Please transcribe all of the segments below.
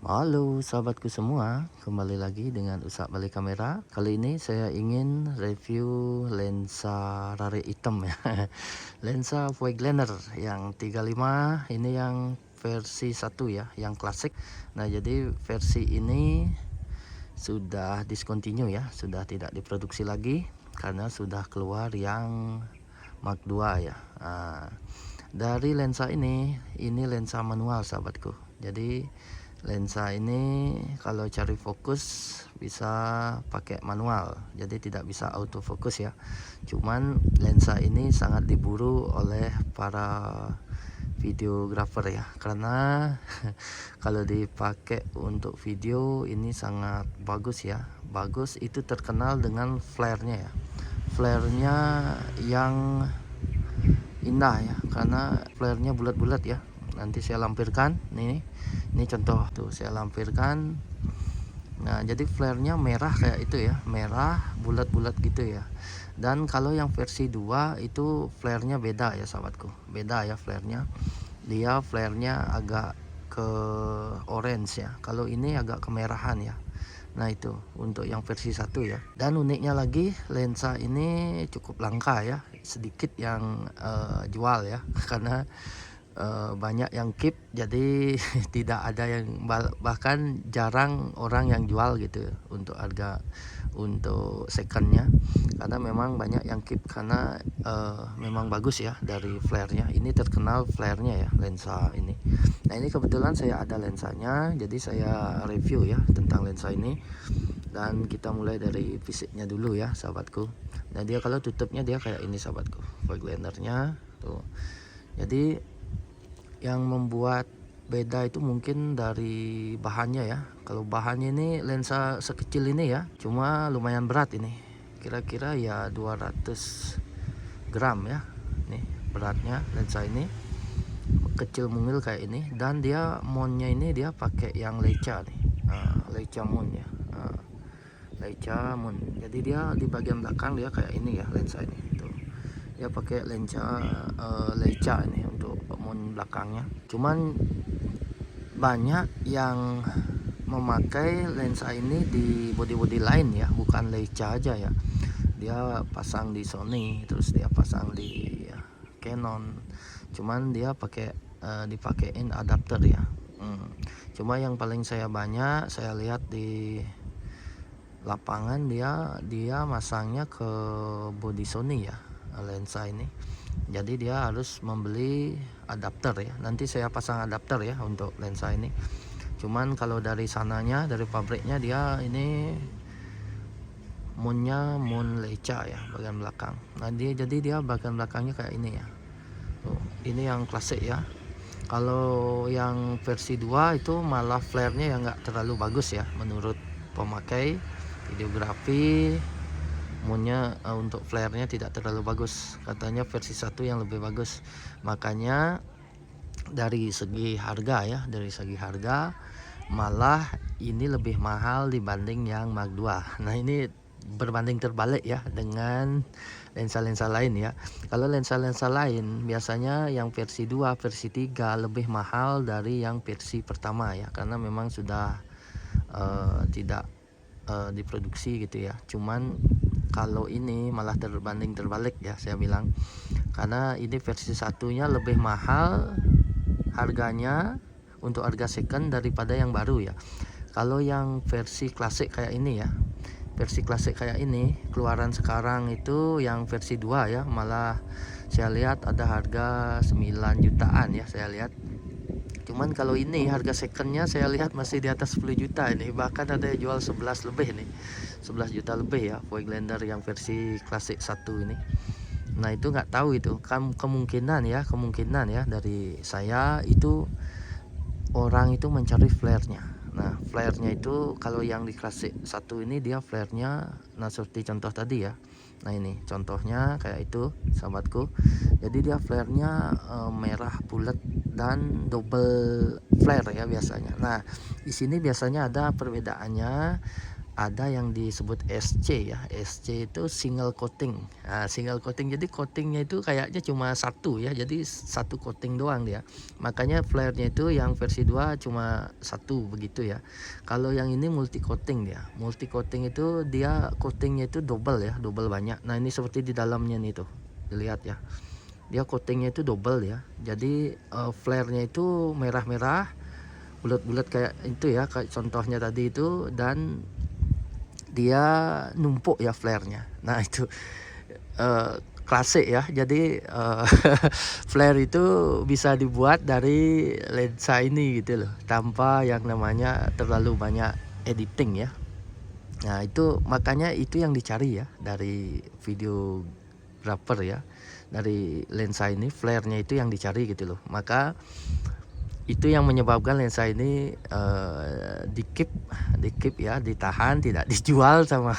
Halo sahabatku semua, kembali lagi dengan Usak Balik Kamera. Kali ini saya ingin review lensa rare hitam ya. Lensa Voigtlander yang 35 ini yang versi 1 ya, yang klasik. Nah, jadi versi ini sudah discontinue ya, sudah tidak diproduksi lagi karena sudah keluar yang Mark II ya. Dari lensa ini lensa manual sahabatku. Jadi lensa ini kalau cari fokus bisa pakai manual, jadi tidak bisa autofocus ya. Cuman lensa ini sangat diburu oleh para videographer ya, karena kalau dipakai untuk video ini sangat bagus ya. Bagus itu terkenal dengan flare-nya ya. Flare-nya yang indah ya, karena flare-nya bulat-bulat ya. Nanti saya lampirkan nih, ini contoh tuh saya lampirkan. Nah, jadi flare-nya merah kayak itu ya, merah bulat-bulat gitu ya. Dan kalau yang versi 2 itu flare-nya beda ya sahabatku, beda ya flare-nya. Dia flare-nya agak ke orange ya, kalau ini agak kemerahan ya. Nah, itu untuk yang versi 1 ya. Dan uniknya lagi, lensa ini cukup langka ya, sedikit yang jual ya karena banyak yang keep, jadi tidak ada yang, bahkan jarang orang yang jual gitu untuk harga untuk secondnya, karena memang banyak yang keep karena memang bagus ya dari flare-nya. Ini terkenal flare-nya ya lensa ini. Nah, ini kebetulan saya ada lensanya, jadi saya review ya tentang lensa ini. Dan kita mulai dari fisiknya dulu ya sahabatku. Nah, dia kalau tutupnya dia kayak ini sahabatku, Voigtlander-nya tuh. Jadi yang membuat beda itu mungkin dari bahannya ya. Kalau bahannya ini lensa sekecil ini ya, cuma lumayan berat ini, kira-kira ya 200 gram ya. Nih beratnya lensa ini, kecil mungil kayak ini. Dan dia mounnya ini dia pakai yang Leica nih, Leica mount ya, Leica mount. Jadi dia di bagian belakang dia kayak ini ya lensa ini tuh. Dia pakai lensa Leica ini untuk mount belakangnya. Cuman banyak yang memakai lensa ini di body-body lain ya, bukan Leica aja ya. Dia pasang di Sony, terus dia pasang di Canon. Cuman dia pakai dipakein adapter ya. Cuma yang paling saya lihat di lapangan dia masangnya ke body Sony ya lensa ini. Jadi dia harus membeli adapter ya. Nanti saya pasang adapter ya untuk lensa ini. Cuman kalau dari sananya, dari pabriknya, dia ini mounnya mount Leica ya bagian belakang. Nah, jadi dia bagian belakangnya kayak ini ya. Tuh, ini yang klasik ya. Kalau yang versi 2 itu malah flare-nya yang nggak terlalu bagus ya menurut pemakai videografi. Mounnya untuk flare-nya tidak terlalu bagus, katanya versi 1 yang lebih bagus. Makanya dari segi harga ya, dari segi harga malah ini lebih mahal dibanding yang Mark II. Nah, ini berbanding terbalik ya dengan lensa-lensa lain ya. Kalau lensa-lensa lain biasanya yang versi 2, versi 3 lebih mahal dari yang versi pertama ya, karena memang sudah tidak diproduksi gitu ya. Cuman kalau ini malah terbanding terbalik ya saya bilang, karena ini versi satunya lebih mahal harganya untuk harga second daripada yang baru ya. Kalau yang versi klasik kayak ini ya, versi klasik kayak ini keluaran sekarang itu yang versi 2 ya, malah saya lihat ada harga 9 jutaan ya saya lihat. Cuman kalau ini harga secondnya saya lihat masih di atas 10 juta ini, bahkan ada yang jual 11 lebih nih, 11 juta lebih ya Voigtlander yang versi klasik 1 ini. Nah, itu nggak tahu itu kemungkinan ya dari saya itu orang itu mencari flare-nya. Nah, flare-nya itu kalau yang di klasik 1 ini dia flare-nya nah seperti contoh tadi ya. Nah, ini contohnya kayak itu sahabatku. Jadi dia flare-nya merah bulat dan double flare ya biasanya. Nah, di sini biasanya ada perbedaannya. ada yang disebut SC ya. SC itu single coating. Nah, single coating, jadi coatingnya itu kayaknya cuma satu ya, jadi satu coating doang dia. Makanya flare-nya itu yang versi 2 cuma satu begitu ya. Kalau yang ini multi coating dia. Multi coating itu dia coatingnya itu double ya, double banyak. Nah ini seperti di dalamnya nih tuh, dilihat ya. Dia coatingnya itu double ya. Jadi flare-nya itu merah-merah, bulat-bulat kayak itu ya, kayak contohnya tadi itu, dan dia numpuk ya flare-nya. Nah itu klasik ya. Jadi flare itu bisa dibuat dari lensa ini gitu loh, tanpa yang namanya terlalu banyak editing ya. Nah itu makanya itu yang dicari ya dari videographer ya, dari lensa ini flare-nya itu yang dicari gitu loh. Maka itu yang menyebabkan lensa ini dikip ya, ditahan, tidak dijual sama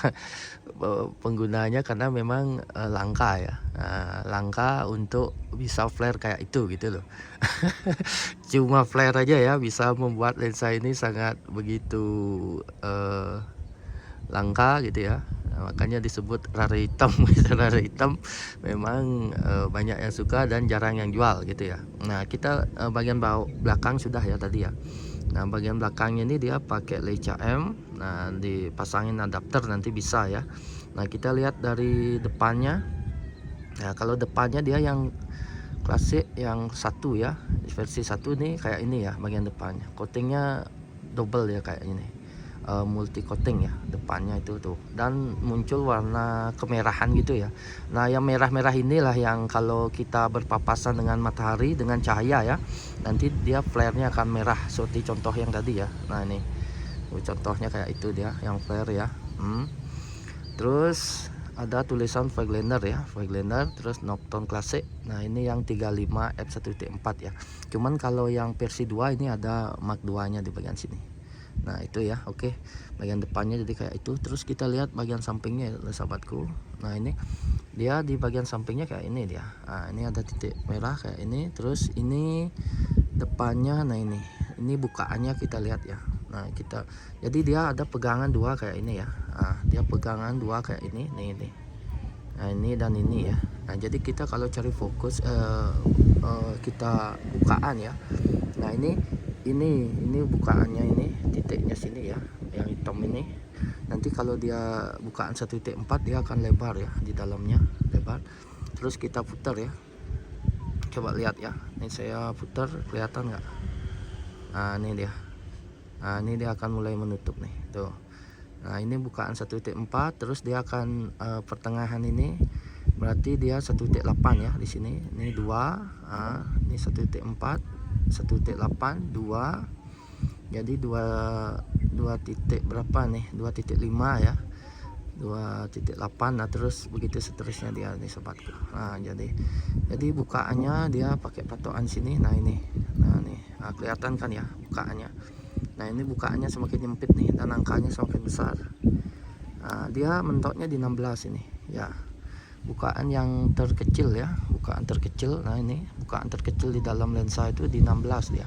penggunanya, karena memang langka ya, langka untuk bisa flare kayak itu gitu loh. Cuma flare aja ya bisa membuat lensa ini sangat begitu langka gitu ya. Nah, makanya disebut rare hitam. Rare hitam memang banyak yang suka dan jarang yang jual gitu ya. Nah kita bagian belakang sudah ya tadi ya. Nah bagian belakangnya ini dia pakai Leica M. Nah dipasangin adapter nanti bisa ya. Nah kita lihat dari depannya. Nah kalau depannya dia yang klasik yang satu ya, versi 1 nih kayak ini ya bagian depannya. Coatingnya double ya kayak ini. Multi coating ya depannya itu tuh, dan muncul warna kemerahan gitu ya. Nah yang merah-merah inilah yang kalau kita berpapasan dengan matahari, dengan cahaya ya, nanti dia flare-nya akan merah seperti contoh yang tadi ya. Nah ini contohnya kayak itu dia yang flare ya. Terus ada tulisan Voigtlander ya, Voigtlander, terus Nocton Classic. Nah ini yang 35 f1.4 ya. Cuman kalau yang versi 2 ini ada Mark 2 nya di bagian sini. Nah itu ya, oke. Bagian depannya jadi kayak itu. Terus kita lihat bagian sampingnya ya sahabatku. Nah ini dia di bagian sampingnya kayak ini dia. Nah ini ada titik merah kayak ini. Terus ini depannya, nah ini bukaannya kita lihat ya. Nah kita, jadi dia ada pegangan dua kayak ini ya. Nah, dia pegangan dua kayak ini, nih. Nah ini dan ini ya. Nah jadi kita kalau cari fokus kita bukaan ya. Nah ini bukaannya, ini titiknya sini ya, yang hitam ini. Nanti kalau dia bukaan 1.4 dia akan lebar ya, di dalamnya lebar. Terus kita putar ya, coba lihat ya. Ini saya putar, kelihatan nggak? Nah ini dia. Nah ini dia akan mulai menutup nih tuh. Nah ini bukaan 1.4, terus dia akan pertengahan ini berarti dia 1.8 ya di sini. Ini 2, ini 1.4, 1.8, 2. Jadi 2 titik berapa nih? 2.5 ya. 2.8. Nah terus begitu seterusnya dia nih sobatku. Nah jadi bukaannya dia pakai patokan sini. Nah ini. Nah nih. Nah, kelihatan kan ya bukaannya. Nah ini bukaannya semakin nyempit nih, dan angkanya semakin besar. Nah, dia mentoknya di 16 ini ya. Bukaan yang terkecil ya, bukaan terkecil. Nah ini bukaan terkecil di dalam lensa itu di 16 dia.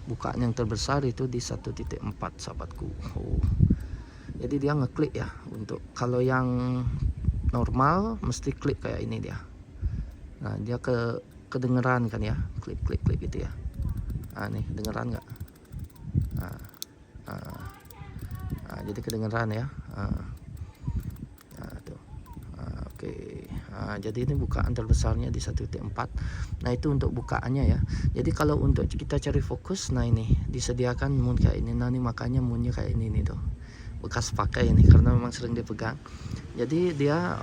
Bukaan yang terbesar itu di 1.4 sahabatku. Jadi dia ngeklik ya. Untuk kalau yang normal mesti klik kayak ini dia. Nah dia kedengeran kan ya, klik gitu ya. Nah nih kedengeran nggak? Nah, jadi kedengeran ya. Tuh. Oke. Nah, jadi ini bukaan terbesarnya di 1.4. Nah itu untuk bukaannya ya. Jadi kalau untuk kita cari fokus, nah ini disediakan moon kayak ini. Nah ini makanya moonnya kayak ini nih tuh, bekas pakai ini karena memang sering dipegang. Jadi dia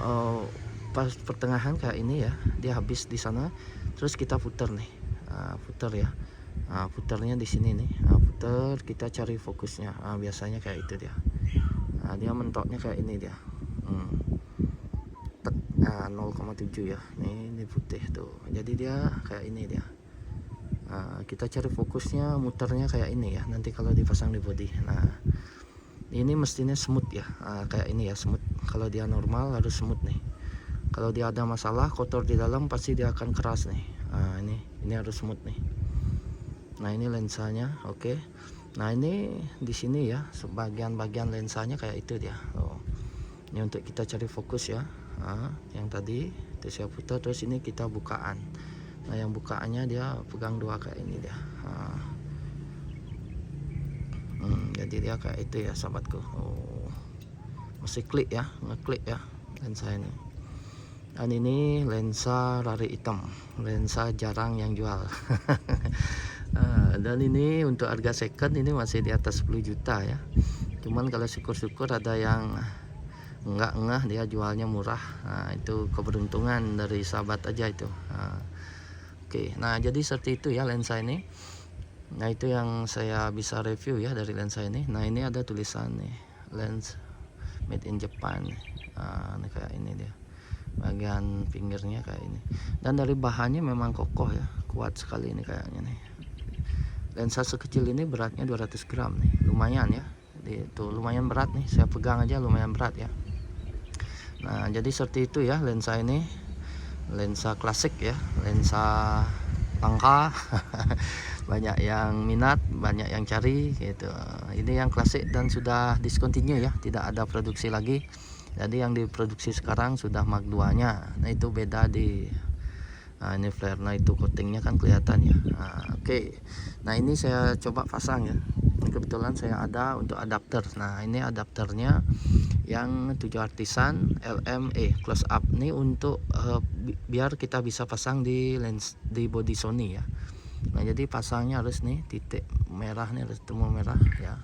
pas pertengahan kayak ini ya, dia habis di sana. Terus kita putar nih, putar ya. Nah, putarnya di sini nih. Nah, putar, kita cari fokusnya. Nah, biasanya kayak itu dia. Nah, dia mentoknya kayak ini dia. Nah, 0,7 ya. Ini putih tuh. Jadi dia kayak ini dia. Nah, kita cari fokusnya, muternya kayak ini ya. Nanti kalau dipasang di body. Nah, ini mestinya smooth ya. Nah, kayak ini ya, smooth. Kalau dia normal harus smooth nih. Kalau dia ada masalah kotor di dalam pasti dia akan keras nih. Nah, ini harus smooth nih. Nah ini lensanya, oke. Nah ini di sini ya, sebagian-bagian lensanya kayak itu dia. Ini untuk kita cari fokus ya. Yang tadi itu saya putar, terus ini kita bukaan. Nah yang bukaannya dia pegang dua kayak ini dia. Jadi dia kayak itu ya sahabatku. Masih klik ya, ngeklik ya lensa ini. Dan ini lensa rari hitam, lensa jarang yang jual. Dan ini untuk harga second ini masih di atas 10 juta ya. Cuman kalau syukur-syukur ada yang enggak ngeh dia jualnya murah. Itu keberuntungan dari sahabat aja itu. Oke, nah jadi seperti itu ya lensa ini. Nah itu yang saya bisa review ya dari lensa ini. Nah ini ada tulisan nih, lens made in Japan. Ini kayak ini dia, bagian pinggirnya kayak ini. Dan dari bahannya memang kokoh ya, kuat sekali ini kayaknya nih. Lensa sekecil ini beratnya 200 gram nih, lumayan ya. Itu lumayan berat nih, saya pegang aja lumayan berat ya. Nah jadi seperti itu ya lensa ini, lensa klasik ya, lensa langka. Banyak yang minat, banyak yang cari gitu. Ini yang klasik dan sudah discontinue ya, tidak ada produksi lagi. Jadi yang diproduksi sekarang sudah Mark 2 nya. Nah itu beda di ini flare. Nah itu coatingnya kan kelihatan ya. Oke. Nah ini saya coba pasang ya. Ini kebetulan saya ada untuk adapter. Nah ini adapternya yang 7 artisan LME close up. Ini untuk biar kita bisa pasang di lens di body Sony ya. Nah jadi pasangnya harus nih titik merah nih, harus temu merah ya.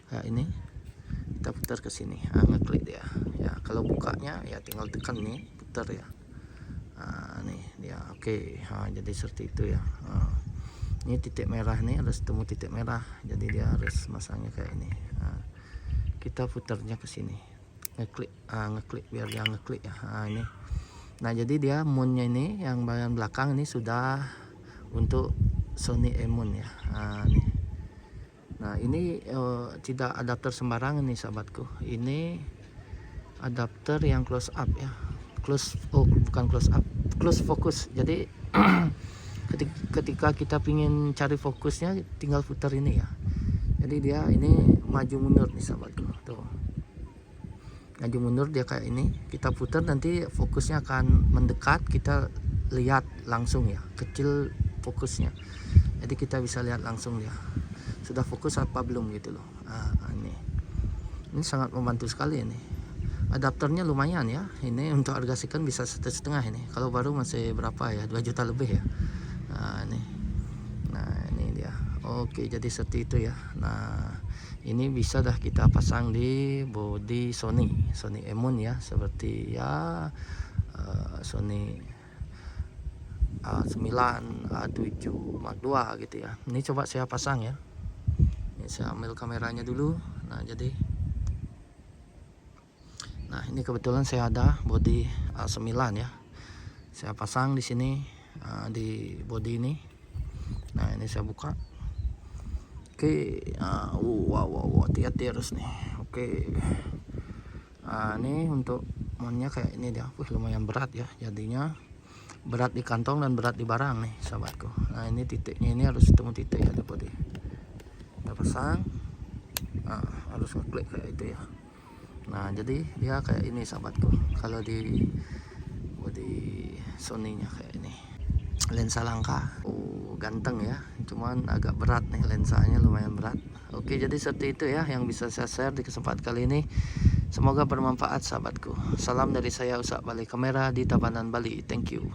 Kayak ini. Kita putar ke sini, ngeklik dia ya. Kalau bukanya ya tinggal tekan nih, putar ya. Nih dia oke. Jadi seperti itu ya. Ini titik merah nih, harus temu titik merah, jadi dia harus masangnya kayak ini. Kita putarnya ke sini, ngeklik ngeklik biar dia ngeklik ya. Ini nah jadi dia moonnya ini yang bagian belakang ini sudah untuk Sony E-Moon ya. Nih. Nah ini tidak adapter sembarangan nih sahabatku. Ini adapter yang close up ya, bukan close up, close focus. Jadi ketika kita pingin cari fokusnya tinggal putar ini ya. Jadi dia ini maju mundur nih sahabatku, tuh maju mundur dia kayak ini. Kita putar nanti fokusnya akan mendekat, kita lihat langsung ya, kecil fokusnya. Jadi kita bisa lihat langsung dia sudah fokus apa belum gitu loh. Ini sangat membantu sekali ini. Adapternya lumayan ya. Ini untuk harga second bisa 1,5 ini. Kalau baru masih berapa ya? 2 juta lebih ya. Nah ini dia. Oke, jadi seperti itu ya. Nah ini bisa dah kita pasang di body Sony E-Moon ya, seperti ya Sony A9, A7, Mark 2 gitu ya. Ini coba saya pasang ya. Ini saya ambil kameranya dulu. Nah ini kebetulan saya ada body A9 ya. Saya pasang di sini di body ini. Nah ini saya buka. Oke, wow, hati-hati harus nih. Oke. Ini untuk mounnya kayak ini dia. Lumayan berat ya. Jadinya berat di kantong dan berat di barang nih sahabatku. Nah ini titiknya ini harus ketemu titik ya di body. Kita pasang. Harus ngeklik kayak itu ya. Nah jadi dia kayak ini sahabatku. Kalau di body Sony nya kayak ini. Lensa langka, ganteng ya, cuman agak berat nih lensanya, lumayan berat. Oke, jadi seperti itu ya yang bisa saya share di kesempatan kali ini. Semoga bermanfaat sahabatku. Salam dari saya, Usak Balik Kamera di Tabanan, Bali. Thank you.